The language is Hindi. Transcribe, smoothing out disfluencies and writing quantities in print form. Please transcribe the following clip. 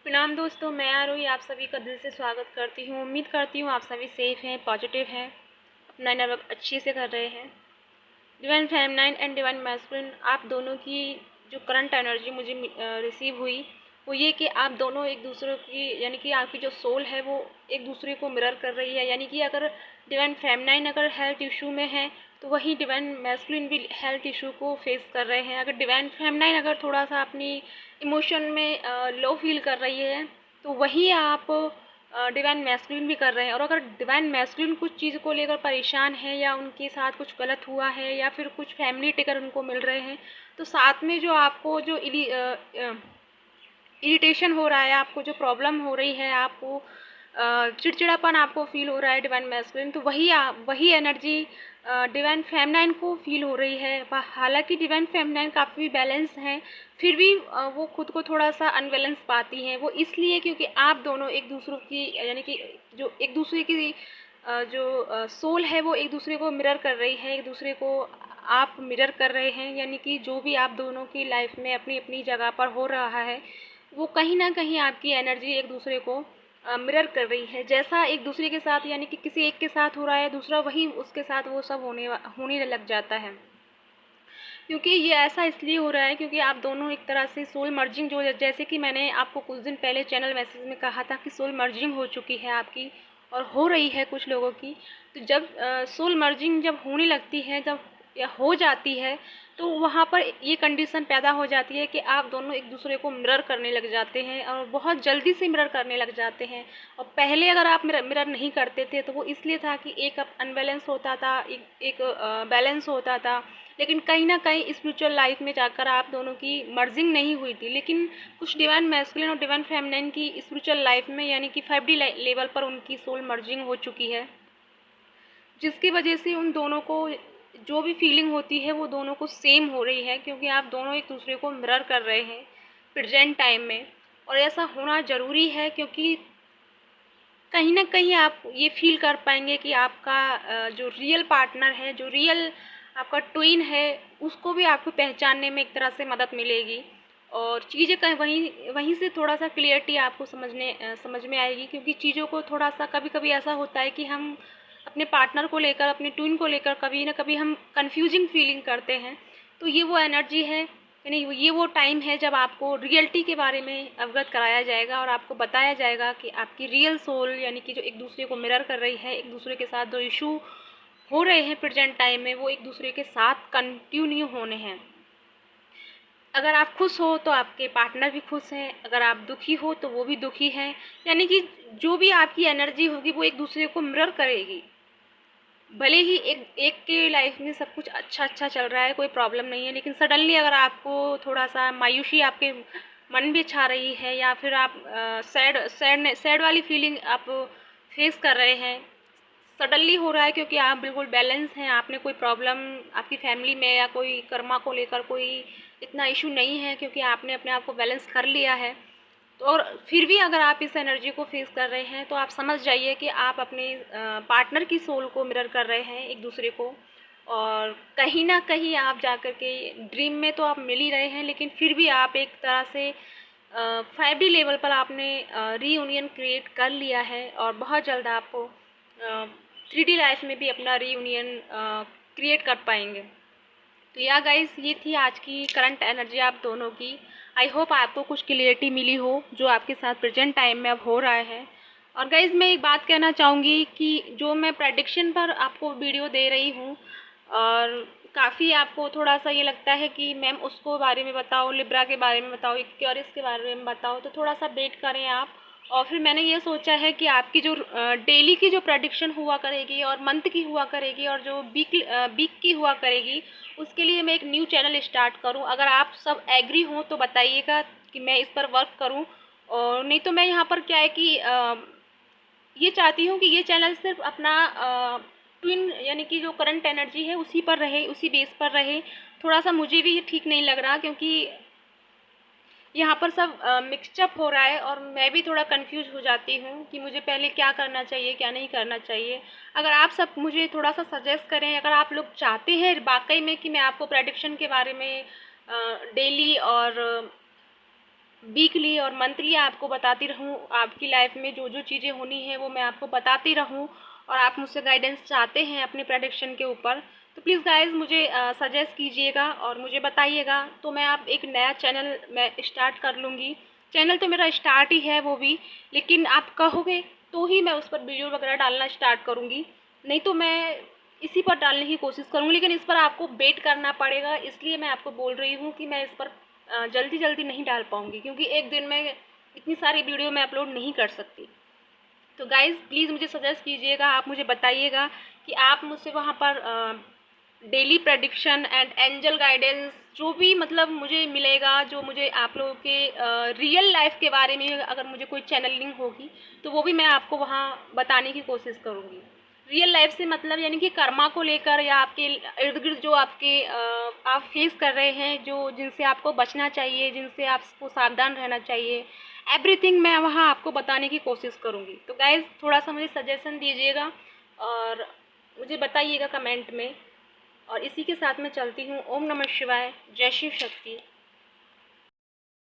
प्रणाम दोस्तों, मैं आरोही आप सभी का दिल से स्वागत करती हूँ। उम्मीद करती हूँ आप सभी सेफ हैं, पॉजिटिव हैं, अपना इनर वर्क अच्छे से कर रहे हैं। Divine feminine and divine masculine, आप दोनों की जो करंट एनर्जी मुझे रिसीव हुई वो ये कि आप दोनों एक दूसरे की यानी कि आपकी जो सोल है वो एक दूसरे को मिरर कर रही है। यानी कि अगर डिवाइन फेमिनाइन अगर हेल्थ इशू में है तो वही डिवाइन मैस्कुलिन भी हेल्थ इशू को फेस कर रहे हैं। अगर डिवाइन फेमिनाइन अगर थोड़ा सा अपनी इमोशन में लो फील कर रही है तो वही आप डिवाइन मैस्कुलिन भी कर रहे हैं। और अगर डिवाइन मैस्कुलिन कुछ चीज़ को लेकर परेशान है या उनके साथ कुछ गलत हुआ है या फिर कुछ फैमिली टिकर उनको मिल रहे हैं तो साथ में जो आपको जो इरिटेशन हो रहा है, आपको जो प्रॉब्लम हो रही है, आपको चिड़चिड़ापन आपको फील हो रहा है डिवाइन मैस्कुलिन, तो वही एनर्जी डिवाइन फेमिनाइन को फील हो रही है। हालांकि डिवाइन फेमिनाइन काफ़ी बैलेंस हैं, फिर भी वो खुद को थोड़ा सा अनबैलेंस पाती हैं। वो इसलिए क्योंकि आप दोनों एक दूसरे की यानी कि जो एक दूसरे की जो सोल है वो एक दूसरे को मिरर कर रही है, एक दूसरे को आप मिरर कर रहे हैं। यानी कि जो भी आप दोनों की लाइफ में अपनी अपनी जगह पर हो रहा है वो कहीं ना कहीं आपकी एनर्जी एक दूसरे को मिरर कर रही है। जैसा एक दूसरे के साथ यानी कि किसी एक के साथ हो रहा है दूसरा वही उसके साथ वो सब होने लग जाता है। क्योंकि ये ऐसा इसलिए हो रहा है क्योंकि आप दोनों एक तरह से सोल मर्जिंग जो जैसे कि मैंने आपको कुछ दिन पहले चैनल मैसेज में कहा था कि सोल मर्जिंग हो चुकी है आपकी और हो रही है कुछ लोगों की। तो जब सोल मर्जिंग जब होने लगती है जब या हो जाती है तो वहाँ पर ये कंडीशन पैदा हो जाती है कि आप दोनों एक दूसरे को मिरर करने लग जाते हैं और बहुत जल्दी से मिरर करने लग जाते हैं। और पहले अगर आप मिरर नहीं करते थे तो वो इसलिए था कि एक अनबैलेंस होता था, एक बैलेंस होता था। लेकिन कहीं ना कहीं स्पिरिचुअल लाइफ में जाकर आप दोनों की मर्जिंग नहीं हुई थी। लेकिन कुछ डिवाइन मैस्कुलिन और डिवाइन फेमिनिन की स्पिरिचुअल लाइफ में यानी कि 5D लेवल पर उनकी सोल मर्जिंग हो चुकी है, जिसकी वजह से उन दोनों को जो भी फीलिंग होती है वो दोनों को सेम हो रही है। क्योंकि आप दोनों एक दूसरे को मिरर कर रहे हैं प्रेजेंट टाइम में। और ऐसा होना ज़रूरी है क्योंकि कहीं ना कहीं आप ये फील कर पाएंगे कि आपका जो रियल पार्टनर है, जो रियल आपका ट्विन है, उसको भी आपको पहचानने में एक तरह से मदद मिलेगी और चीज़ें कहीं वहीं वहीं से थोड़ा सा क्लियरिटी आपको समझ में आएगी। क्योंकि चीज़ों को थोड़ा सा कभी कभी ऐसा होता है कि हम अपने पार्टनर को लेकर, अपने ट्विन को लेकर कभी ना कभी हम कंफ्यूजिंग फीलिंग करते हैं। तो ये वो एनर्जी है, यानी ये वो टाइम है जब आपको रियलिटी के बारे में अवगत कराया जाएगा और आपको बताया जाएगा कि आपकी रियल सोल यानी कि जो एक दूसरे को मिरर कर रही है, एक दूसरे के साथ जो इशू हो रहे हैं प्रेजेंट टाइम में वो एक दूसरे के साथ कंटिन्यू होने हैं। अगर आप खुश हो तो आपके पार्टनर भी खुश हैं, अगर आप दुखी हो तो वो भी दुखी हैं। यानी कि जो भी आपकी एनर्जी होगी वो एक दूसरे को मिरर करेगी। भले ही एक एक के लाइफ में सब कुछ अच्छा चल रहा है, कोई प्रॉब्लम नहीं है, लेकिन सडनली अगर आपको थोड़ा सा मायूसी आपके मन में छा रही है या फिर आप सैड वाली फीलिंग आप फेस कर रहे हैं, सडनली हो रहा है क्योंकि आप बिल्कुल बैलेंस हैं, आपने कोई प्रॉब्लम आपकी फैमिली में या कोई कर्मा को लेकर कोई इतना इशू नहीं है क्योंकि आपने अपने आप को बैलेंस कर लिया है। तो और फिर भी अगर आप इस एनर्जी को फेस कर रहे हैं तो आप समझ जाइए कि आप अपने पार्टनर की सोल को मिरर कर रहे हैं एक दूसरे को। और कहीं ना कहीं आप जाकर के ड्रीम में तो आप मिल ही रहे हैं, लेकिन फिर भी आप एक तरह से 5D लेवल पर आपने रीयूनियन क्रिएट कर लिया है और बहुत जल्द आपको 3D लाइफ में भी अपना रीयूनियन क्रिएट कर पाएंगे। तो या गाइस, ये थी आज की करंट एनर्जी आप दोनों की। आई होप आपको कुछ क्लियरिटी मिली हो जो आपके साथ प्रेजेंट टाइम में अब हो रहा है। और गाइस, मैं एक बात कहना चाहूँगी कि जो मैं प्रेडिक्शन पर आपको वीडियो दे रही हूँ और काफ़ी आपको थोड़ा सा ये लगता है कि मैम उसको बारे में बताओ, लिब्रा के बारे में बताओ, इक्वेरियस के बारे में बताओ, तो थोड़ा सा वेट करें आप। और फिर मैंने ये सोचा है कि आपकी जो डेली की जो प्रेडिक्शन हुआ करेगी और मंथ की हुआ करेगी और जो वीक की हुआ करेगी, उसके लिए मैं एक न्यू चैनल स्टार्ट करूं। अगर आप सब एग्री हों तो बताइएगा कि मैं इस पर वर्क करूं। और नहीं तो मैं यहाँ पर क्या है कि ये चाहती हूँ कि ये चैनल सिर्फ अपना ट्विन यानी कि जो करंट एनर्जी है उसी पर रहे, उसी बेस पर रहे। थोड़ा सा मुझे भी ये ठीक नहीं लग रहा क्योंकि यहाँ पर सब मिक्सचअप हो रहा है और मैं भी थोड़ा कंफ्यूज हो जाती हूँ कि मुझे पहले क्या करना चाहिए क्या नहीं करना चाहिए। अगर आप सब मुझे थोड़ा सा सजेस्ट करें, अगर आप लोग चाहते हैं वाकई में कि मैं आपको प्रेडिक्शन के बारे में डेली और वीकली और मंथली आपको बताती रहूँ, आपकी लाइफ में जो जो चीज़ें होनी है वो मैं आपको बताती रहूँ, और आप मुझसे गाइडेंस चाहते हैं अपने प्रेडिक्शन के ऊपर, तो प्लीज़ गाइज मुझे सजेस्ट कीजिएगा और मुझे बताइएगा। तो मैं आप एक नया चैनल मैं स्टार्ट कर लूँगी। चैनल तो मेरा स्टार्ट ही है वो भी, लेकिन आप कहोगे तो ही मैं उस पर वीडियो वगैरह डालना स्टार्ट करूँगी, नहीं तो मैं इसी पर डालने की कोशिश करूँगी। लेकिन इस पर आपको वेट करना पड़ेगा, इसलिए मैं आपको बोल रही हूँ कि मैं इस पर जल्दी जल्दी नहीं डाल पाऊँगी, क्योंकि एक दिन में इतनी सारी वीडियो मैं अपलोड नहीं कर सकती। तो गाइज़ प्लीज़ मुझे सजेस्ट कीजिएगा, आप मुझे बताइएगा कि आप मुझसे वहाँ पर daily prediction and angel guidance जो भी मतलब मुझे मिलेगा, जो मुझे आप लोगों के रियल लाइफ के बारे में अगर मुझे कोई चैनलिंग होगी तो वो भी मैं आपको वहाँ बताने की कोशिश करूँगी। रियल लाइफ से मतलब यानी कि कर्मा को लेकर, या आपके इर्द गिर्द जो आपके आप फेस कर रहे हैं, जो जिनसे आपको बचना चाहिए, जिनसे आपको सावधान रहना चाहिए, एवरीथिंग मैं वहाँ आपको बताने की कोशिश करूँगी। तो गाइज़ थोड़ा सा मुझे सजेशन दीजिएगा और मुझे बताइएगा कमेंट में। और इसी के साथ मैं चलती हूँ। ओम नमः शिवाय, जय शिव शक्ति।